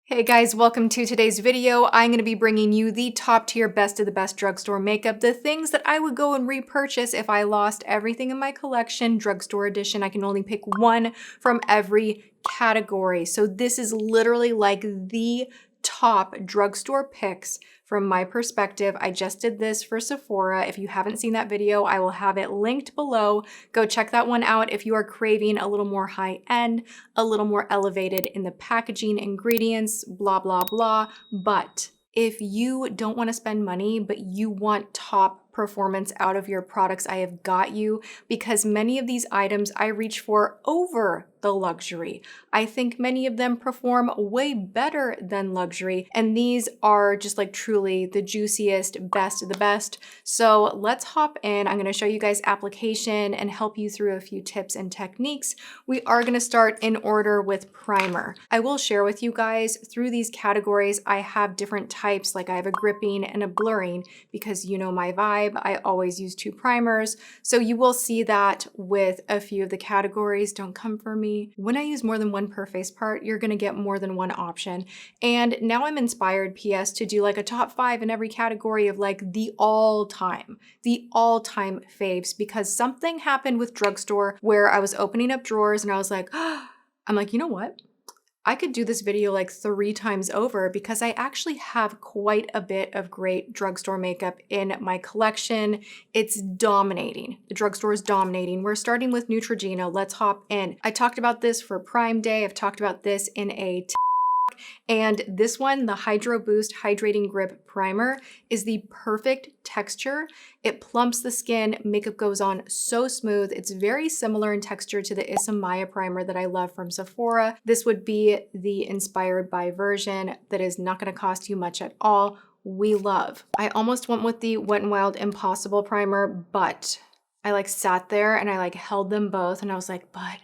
Hey guys, welcome to today's video. I'm going to be bringing you the top tier best of the best drugstore makeup, the things that I would go and repurchase if I lost everything in my collection, drugstore edition. I can only pick one from every category. So this is literally like the top drugstore picks from my perspective. I just did this for Sephora. If you haven't seen that video, I will have it linked below. Go check that one out if you are craving a little more high end, a little more elevated in the packaging, ingredients, blah, blah, blah. But if you don't want to spend money, but you want top performance out of your products, I have got you, because many of these items I reach for over the luxury. I think many of them perform way better than luxury, and these are just like truly the juiciest, best of the best. So let's hop in. I'm going to show you guys application and help you through a few tips and techniques. We are going to start in order with primer. I will share with you guys through these categories. I have different types, like I have a gripping and a blurring, because you know my vibe. I always use two primers. So you will see that with a few of the categories. Don't come for me. When I use more than one per face part, you're going to get more than one option. And now I'm inspired, PS, to do like a top 5 in every category of like the all-time faves, because something happened with drugstore where I was opening up drawers and I was like, I'm like, you know what? I could do this video like 3 times over, because I actually have quite a bit of great drugstore makeup in my collection. It's dominating. The drugstore is dominating. We're starting with Neutrogena. Let's hop in. I talked about this for Prime Day. I've talked about this in a and this one, the Hydro Boost Hydrating Grip Primer, is the perfect texture. It plumps the skin, makeup goes on so smooth. It's very similar in texture to the Maya primer that I love from Sephora. This would be the inspired by version that is not going to cost you much at all. We love. I almost went with the Wet n Wild Impossible Primer, but I like sat there and I like held them both and I was like, but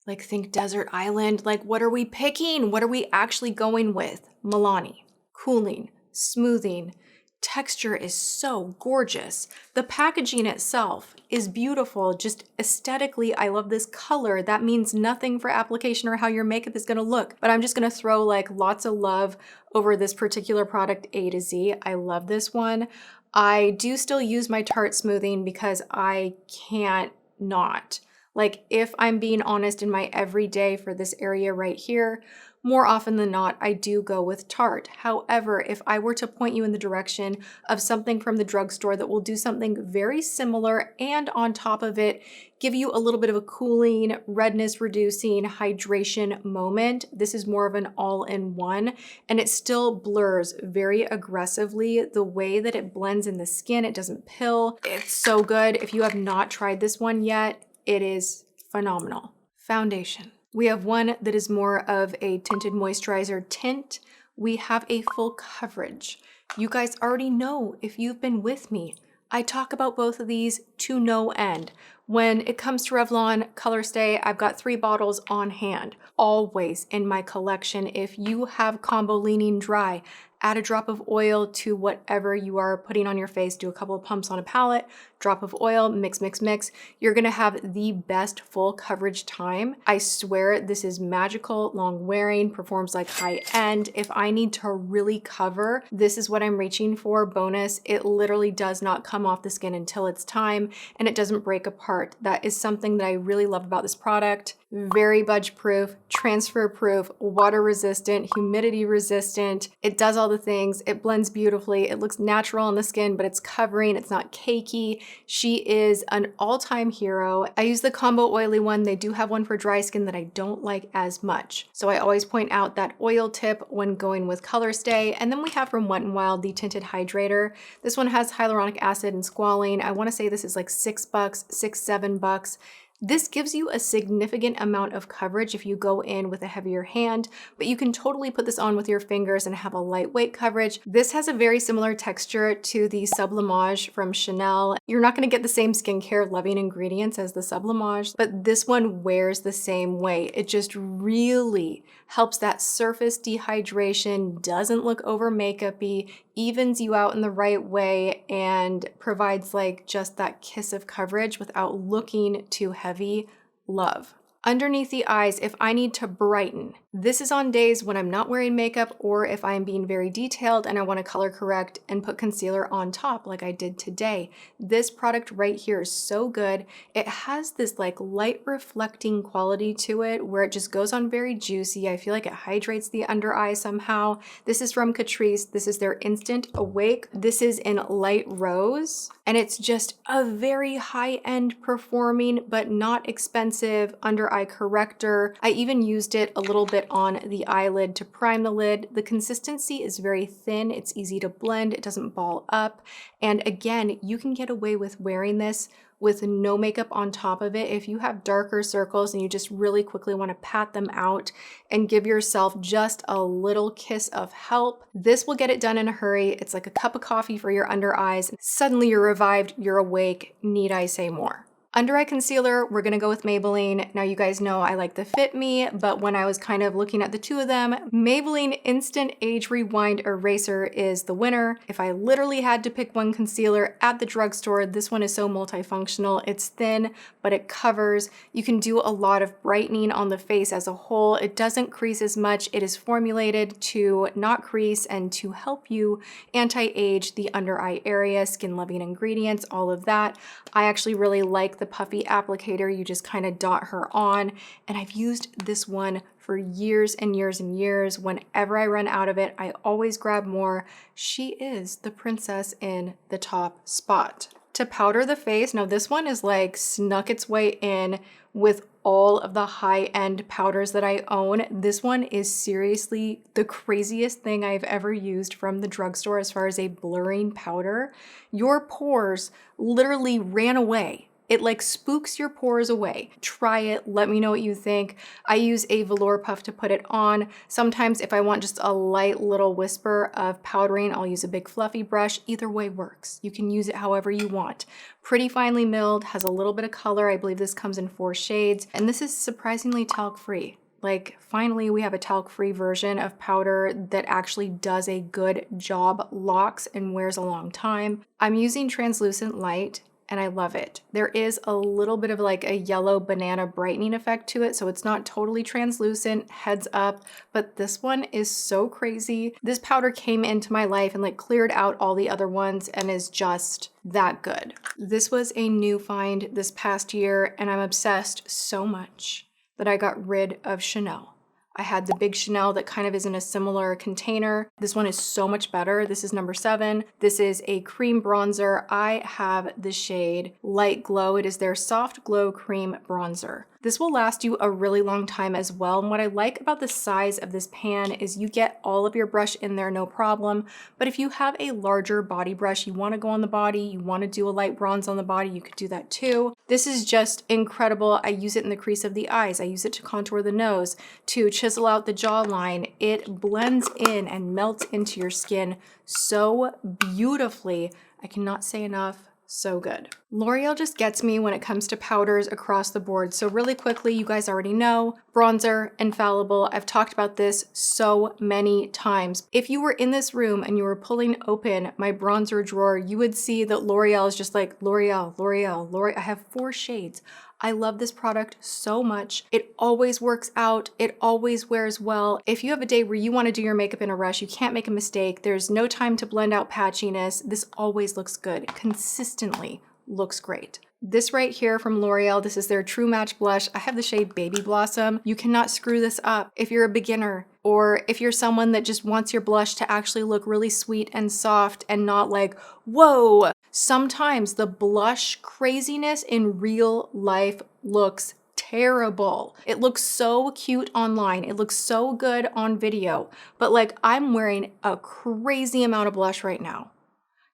like think desert island, like what are we picking? What are we actually going with? Milani, cooling, smoothing, texture is so gorgeous. The packaging itself is beautiful, just aesthetically, I love this color. That means nothing for application or how your makeup is gonna look, but I'm just gonna throw like lots of love over this particular product A to Z. I love this one. I do still use my Tarte smoothing because I can't not. Like if I'm being honest in my everyday for this area right here, more often than not, I do go with Tarte. However, if I were to point you in the direction of something from the drugstore that will do something very similar and on top of it, give you a little bit of a cooling, redness reducing, hydration moment, this is more of an all-in-one, and it still blurs very aggressively. The way that it blends in the skin, it doesn't pill. It's so good. If you have not tried this one yet, it is phenomenal. Foundation. We have one that is more of a tinted moisturizer tint. We have a full coverage. You guys already know, if you've been with me, I talk about both of these to no end. When it comes to Revlon, ColorStay, I've got 3 bottles on hand, always in my collection. If you have combo leaning dry, add a drop of oil to whatever you are putting on your face, do a couple of pumps on a palette, drop of oil, mix, mix, mix. You're gonna have the best full coverage time. I swear this is magical, long wearing, performs like high end. If I need to really cover, this is what I'm reaching for. Bonus, it literally does not come off the skin until it's time, and it doesn't break apart. That is something that I really love about this product. Very budge proof, transfer proof, water resistant, humidity resistant. It does all the things. It blends beautifully. It looks natural on the skin, but it's covering. It's not cakey. She is an all-time hero. I use the combo oily one. They do have one for dry skin that I don't like as much. So I always point out that oil tip when going with ColorStay. And then we have from Wet n Wild the Tinted Hydrator. This one has hyaluronic acid and squalane. I want to say this is like $6, $7. This gives you a significant amount of coverage if you go in with a heavier hand, but you can totally put this on with your fingers and have a lightweight coverage. This has a very similar texture to the Sublimage from Chanel. You're not going to get the same skincare loving ingredients as the Sublimage, but this one wears the same way. It just really helps that surface dehydration, doesn't look over makeup-y, evens you out in the right way, and provides like just that kiss of coverage without looking too heavy. Love. Underneath the eyes, if I need to brighten, this is on days when I'm not wearing makeup or if I'm being very detailed and I want to color correct and put concealer on top like I did today. This product right here is so good. It has this like light reflecting quality to it where it just goes on very juicy. I feel like it hydrates the under eye somehow. This is from Catrice. This is their Instant Awake. This is in light rose and it's just a very high-end performing but not expensive under eye corrector. I even used it a little bit on the eyelid to prime the lid. The consistency is very thin. It's easy to blend. It doesn't ball up. And again, you can get away with wearing this with no makeup on top of it. If you have darker circles and you just really quickly want to pat them out and give yourself just a little kiss of help, this will get it done in a hurry. It's like a cup of coffee for your under eyes. Suddenly you're revived, you're awake. Need I say more? Under eye concealer, we're gonna go with Maybelline. Now you guys know I like the Fit Me, but when I was kind of looking at the two of them, Maybelline Instant Age Rewind Eraser is the winner. If I literally had to pick one concealer at the drugstore, this one is so multifunctional. It's thin, but it covers. You can do a lot of brightening on the face as a whole. It doesn't crease as much. It is formulated to not crease and to help you anti-age the under eye area, skin loving ingredients, all of that. I actually really like the puffy applicator. You just kind of dot her on, and I've used this one for years and years and years. Whenever I run out of it, I always grab more. She is the princess in the top spot. To powder the face, now this one is like snuck its way in with all of the high-end powders that I own. This one is seriously the craziest thing I've ever used from the drugstore as far as a blurring powder. Your pores literally ran away. It like spooks your pores away. Try it, let me know what you think. I use a velour puff to put it on. Sometimes if I want just a light little whisper of powdering, I'll use a big fluffy brush. Either way works. You can use it however you want. Pretty finely milled, has a little bit of color. I believe this comes in 4 shades, and this is surprisingly talc-free. Like, finally, we have a talc-free version of powder that actually does a good job, locks, and wears a long time. I'm using translucent light, and I love it. There is a little bit of like a yellow banana brightening effect to it, so it's not totally translucent, heads up, but this one is so crazy. This powder came into my life and like cleared out all the other ones and is just that good. This was a new find this past year, and I'm obsessed so much that I got rid of Chanel. I had the big Chanel that kind of is in a similar container. This one is so much better. This is number 7. This is a cream bronzer. I have the shade Light Glow. It is their Soft Glow Cream Bronzer. This will last you a really long time as well. And what I like about the size of this pan is you get all of your brush in there, no problem. But if you have a larger body brush, you want to go on the body, you want to do a light bronze on the body, you could do that too. This is just incredible. I use it in the crease of the eyes. I use it to contour the nose, to chisel out the jawline. It blends in and melts into your skin so beautifully. I cannot say enough. So good. L'Oreal just gets me when it comes to powders across the board. So really quickly, you guys already know, bronzer, Infallible. I've talked about this so many times. If you were in this room and you were pulling open my bronzer drawer, you would see that L'Oreal is just like L'Oreal, L'Oreal, L'Oreal. I have 4 shades. I love this product so much. It always works out. It always wears well. If you have a day where you want to do your makeup in a rush, you can't make a mistake. There's no time to blend out patchiness. This always looks good. Consistently looks great. This right here from L'Oreal, this is their True Match Blush. I have the shade Baby Blossom. You cannot screw this up if you're a beginner or if you're someone that just wants your blush to actually look really sweet and soft and not like, whoa. Sometimes the blush craziness in real life looks terrible. It looks so cute online. It looks so good on video, but like I'm wearing a crazy amount of blush right now.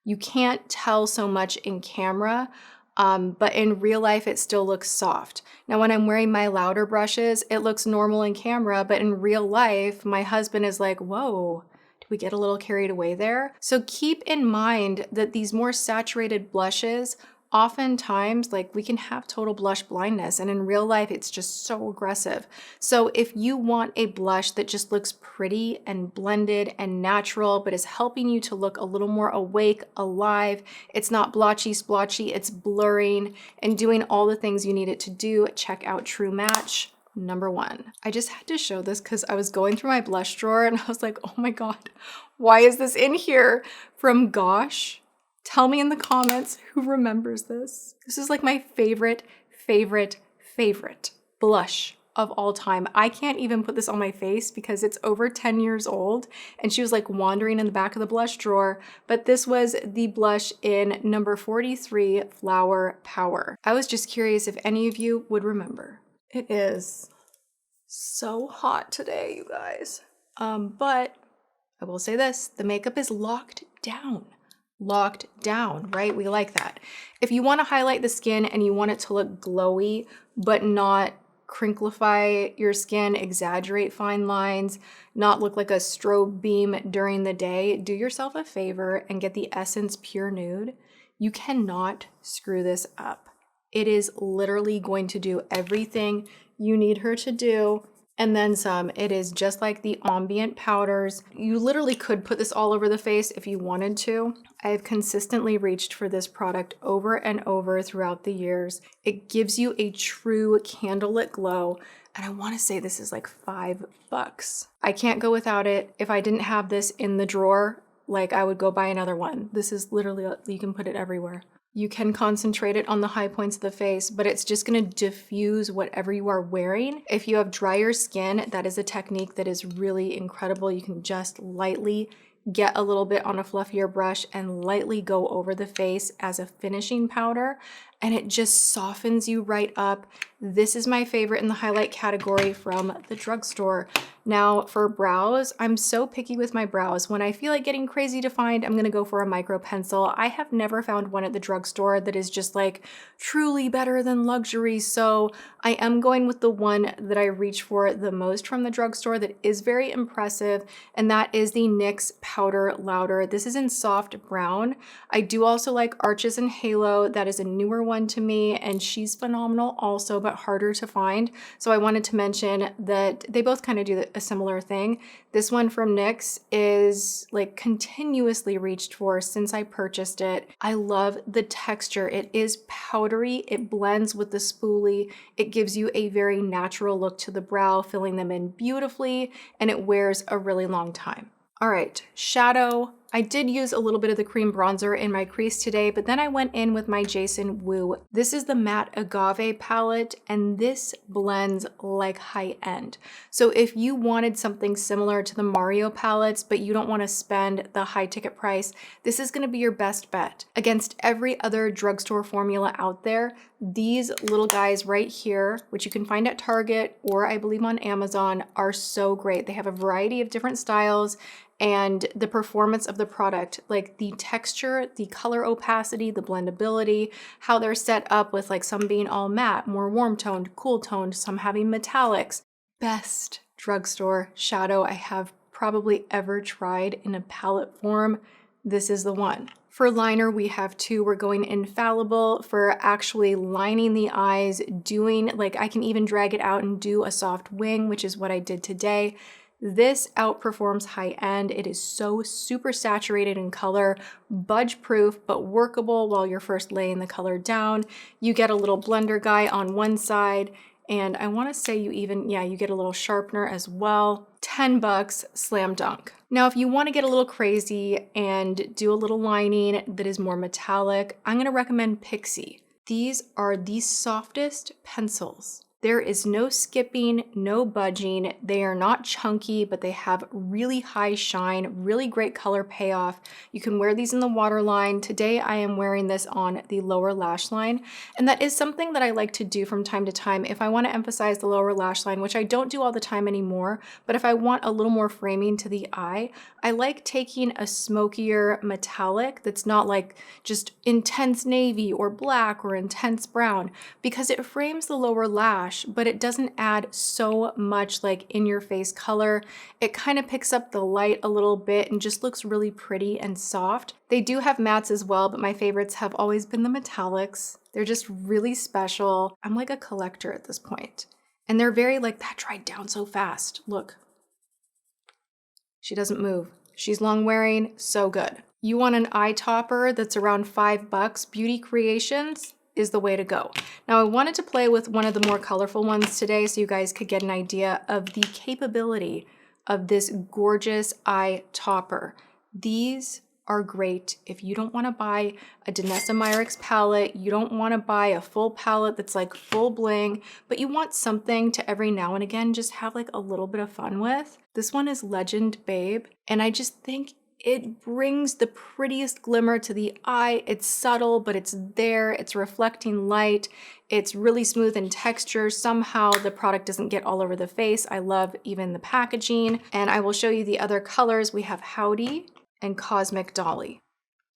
You can't tell so much in camera, but in real life, it still looks soft. Now, when I'm wearing my louder brushes, it looks normal in camera, but in real life, my husband is like, whoa, did we get a little carried away there? So keep in mind that these more saturated blushes, oftentimes, like we can have total blush blindness, and in real life, it's just so aggressive. So if you want a blush that just looks pretty and blended and natural, but is helping you to look a little more awake, alive, it's not blotchy, splotchy, it's blurring and doing all the things you need it to do, check out True Match. number one. I just had to show this because I was going through my blush drawer and I was like, oh my God, why is this in here? From Gosh. Tell me in the comments who remembers this. This is like my favorite blush of all time. I can't even put this on my face because it's over 10 years old, and she was like wandering in the back of the blush drawer, but this was the blush in number 43, Flower Power. I was just curious if any of you would remember. It is so hot today, you guys. But I will say this, the makeup is locked down, right? We like that. If you want to highlight the skin and you want it to look glowy, but not crinklify your skin, exaggerate fine lines, not look like a strobe beam during the day, do yourself a favor and get the Essence Pure Nude. You cannot screw this up. It is literally going to do everything you need her to do, and then some. It is just like the ambient powders. You literally could put this all over the face if you wanted to. I've consistently reached for this product over and over throughout the years. It gives you a true candlelit glow, and I want to say this is like $5. I can't go without it. If I didn't have this in the drawer, like I would go buy another one. This is literally, you can put it everywhere. You can concentrate it on the high points of the face, but it's just gonna diffuse whatever you are wearing. If you have drier skin, that is a technique that is really incredible. You can just lightly get a little bit on a fluffier brush and lightly go over the face as a finishing powder, and it just softens you right up. This is my favorite in the highlight category from the drugstore. Now for brows, I'm so picky with my brows. When I feel like getting crazy defined, I'm gonna go for a micro pencil. I have never found one at the drugstore that is just like truly better than luxury, so I am going with the one that I reach for the most from the drugstore that is very impressive, and that is the NYX Powder Louder. This is in soft brown. I do also like Arches and Halo. That is a newer one to me, and she's phenomenal also, but harder to find. So I wanted to mention that they both kind of do a similar thing. This one from NYX is like continuously reached for since I purchased it. I love the texture. It is powdery. It blends with the spoolie. It gives you a very natural look to the brow, filling them in beautifully, and it wears a really long time. All right, shadow. I did use a little bit of the cream bronzer in my crease today, but then I went in with my Jason Wu. This is the matte Agave palette, and this blends like high end. So if you wanted something similar to the Mario palettes, but you don't want to spend the high ticket price, this is going to be your best bet. Against every other drugstore formula out there, these little guys right here, which you can find at Target or I believe on Amazon, are so great. They have a variety of different styles, and the performance of the product, like the texture, the color opacity, the blendability, how they're set up with like some being all matte, more warm toned, cool toned, some having metallics. Best drugstore shadow I have probably ever tried in a palette form. This is the one. For liner, we have two. We're going Infallible for actually lining the eyes, doing like I can even drag it out and do a soft wing, which is what I did today. This outperforms high end. It is so super saturated in color, budge proof, but workable while you're first laying the color down. You get a little blender guy on one side, and I want to say you get a little sharpener as well. $10, slam dunk. Now, if you want to get a little crazy and do a little lining that is more metallic, I'm going to recommend Pixie. These are the softest pencils. There is no skipping, no budging. They are not chunky, but they have really high shine, really great color payoff. You can wear these in the waterline. Today, I am wearing this on the lower lash line, and that is something that I like to do from time to time if I want to emphasize the lower lash line, which I don't do all the time anymore, but if I want a little more framing to the eye, I like taking a smokier metallic that's not like just intense navy or black or intense brown, because it frames the lower lash, but it doesn't add so much like in your face color. It kind of picks up the light a little bit and just looks really pretty and soft. They do have mattes as well, but my favorites have always been the metallics. They're just really special. I'm like a collector at this point. And they're very like, that dried down so fast. Look. She doesn't move. She's long wearing, so good. You want an eye topper that's around $5, Beauty Creations? is the way to go. Now I wanted to play with one of the more colorful ones today so you guys could get an idea of the capability of this gorgeous eye topper. These are great if you don't want to buy a Danessa Myricks palette, you don't want to buy a full palette that's like full bling, but you want something to every now and again just have like a little bit of fun with. This one is Legend Babe, and I just think it brings the prettiest glimmer to the eye. It's subtle, but it's there. It's reflecting light. It's really smooth in texture. Somehow the product doesn't get all over the face. I love even the packaging. And I will show you the other colors. We have Howdy and Cosmic Dolly.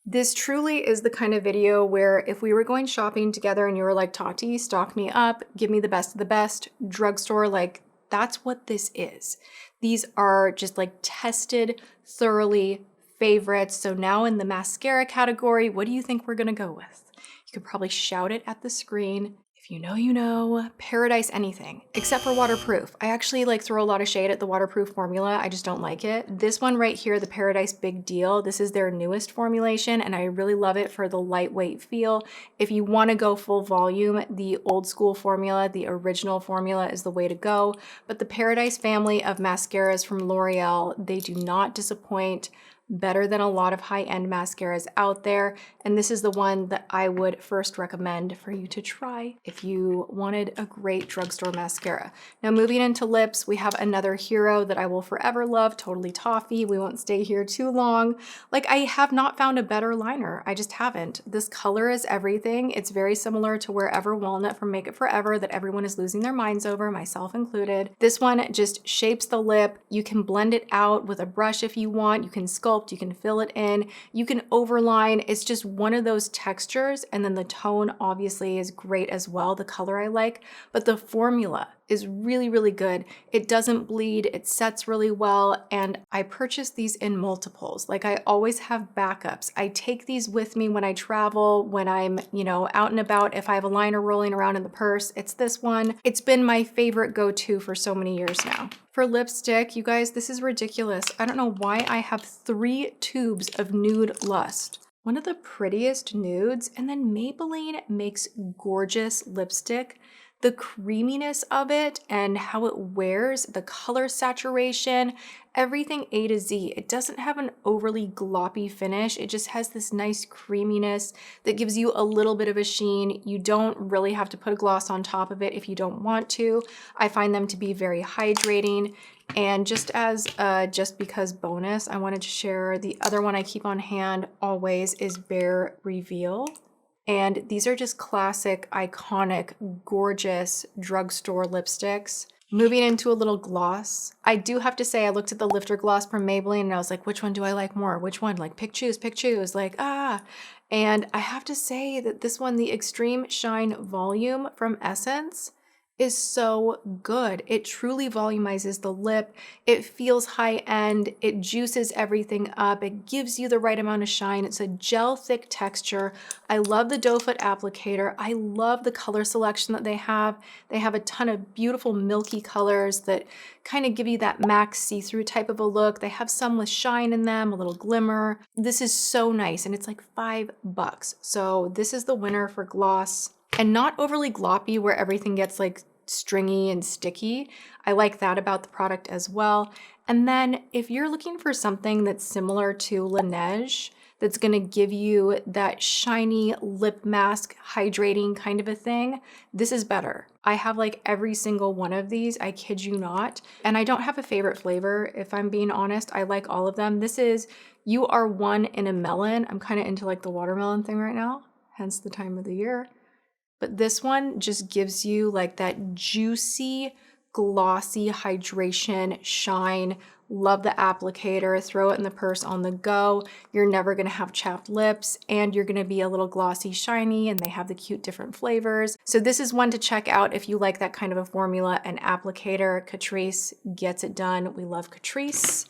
This truly is the kind of video where if we were going shopping together and you were like, Tati, stock me up, give me the best of the best, drugstore, like that's what this is. These are just like tested thoroughly favorites. So now in the mascara category, what do you think we're gonna go with? You could probably shout it at the screen. If you know, you know. Paradise anything, except for waterproof. I actually like throw a lot of shade at the waterproof formula. I just don't like it. This one right here, the Paradise Big Deal, this is their newest formulation and I really love it for the lightweight feel. If you wanna go full volume, the old school formula, the original formula is the way to go. But the Paradise family of mascaras from L'Oreal, they do not disappoint. Better than a lot of high-end mascaras out there. And this is the one that I would first recommend for you to try if you wanted a great drugstore mascara. Now moving into lips, we have another hero that I will forever love, Totally Toffee. We won't stay here too long. Like I have not found a better liner. I just haven't. This color is everything. It's very similar to Wherever Walnut from Make It Forever that everyone is losing their minds over, myself included. This one just shapes the lip. You can blend it out with a brush if you want. You can sculpt, you can fill it in, you can overline. It's just one of those textures, and then the tone obviously is great as well, the color I like, but the formula is really, really good. It doesn't bleed, it sets really well, and I purchase these in multiples. Like I always have backups. I take these with me when I travel, when I'm, you know, out and about. If I have a liner rolling around in the purse, it's this one. It's been my favorite go-to for so many years now. For lipstick, you guys, this is ridiculous. I don't know why I have 3 tubes of Nude Lust. One of the prettiest nudes, and then Maybelline makes gorgeous lipstick. The creaminess of it and how it wears, the color saturation, everything A to Z. It doesn't have an overly gloppy finish. It just has this nice creaminess that gives you a little bit of a sheen. You don't really have to put a gloss on top of it if you don't want to. I find them to be very hydrating. And just as just because bonus, I wanted to share the other one I keep on hand always is Bare Reveal. And these are just classic, iconic, gorgeous drugstore lipsticks. Moving into a little gloss. I do have to say, I looked at the Lifter Gloss from Maybelline and I was like, which one do I like more? Which one? Like pick, choose, like, ah. And I have to say that this one, the Extreme Shine Volume from Essence, is so good. It truly volumizes the lip. It feels high end. It juices everything up. It gives you the right amount of shine. It's a gel thick texture. I love the doe foot applicator. I love the color selection that they have. They have a ton of beautiful milky colors that kind of give you that MAC see-through type of a look. They have some with shine in them, a little glimmer. This is so nice, and it's like $5. So this is the winner for gloss. And not overly gloppy where everything gets like stringy and sticky. I like that about the product as well. And then if you're looking for something that's similar to Laneige, that's gonna give you that shiny lip mask hydrating kind of a thing, this is better. I have like every single one of these, I kid you not. And I don't have a favorite flavor, if I'm being honest. I like all of them. This is You Are One in a Melon. I'm kind of into like the watermelon thing right now, hence the time of the year. But this one just gives you like that juicy, glossy hydration shine. Love the applicator. Throw it in the purse on the go. You're never gonna have chapped lips, and you're gonna be a little glossy, shiny, and they have the cute different flavors. So this is one to check out if you like that kind of a formula and applicator. Catrice gets it done. We love Catrice.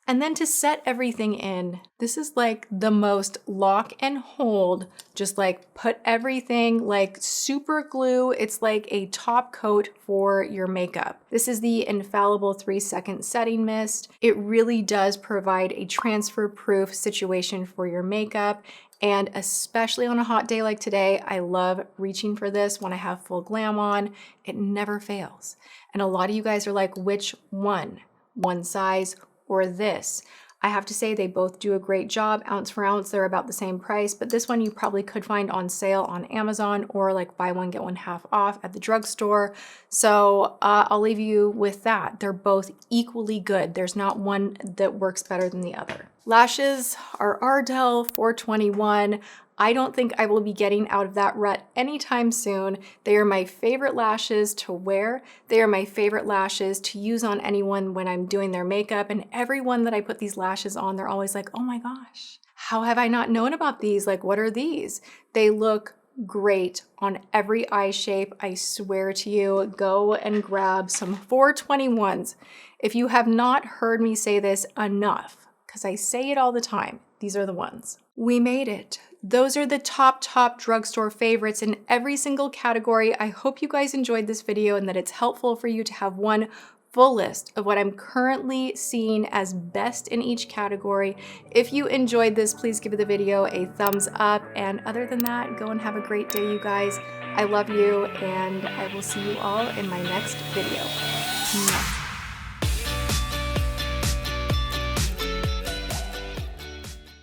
And then to set everything in, this is like the most lock and hold, just like put everything like super glue. It's like a top coat for your makeup. This is the Infallible 3-second setting mist. It really does provide a transfer proof situation for your makeup. And especially on a hot day like today, I love reaching for this when I have full glam on. It never fails. And a lot of you guys are like, which one? One size or this? I have to say they both do a great job. Ounce for ounce, they're about the same price, but this one you probably could find on sale on Amazon or like buy one, get one half off at the drugstore. So I'll leave you with that. They're both equally good. There's not one that works better than the other. Lashes are Ardell 421. I don't think I will be getting out of that rut anytime soon. They are my favorite lashes to wear. They are my favorite lashes to use on anyone when I'm doing their makeup. And everyone that I put these lashes on, they're always like, oh my gosh, how have I not known about these? Like, what are these? They look great on every eye shape. I swear to you, go and grab some 421s. If you have not heard me say this enough, because I say it all the time, these are the ones. We made it. Those are the top drugstore favorites in every single category. I hope you guys enjoyed this video and that it's helpful for you to have one full list of what I'm currently seeing as best in each category. If you enjoyed this, please give the video a thumbs up. And other than that, go and have a great day, you guys. I love you, and I will see you all in my next video. Mwah.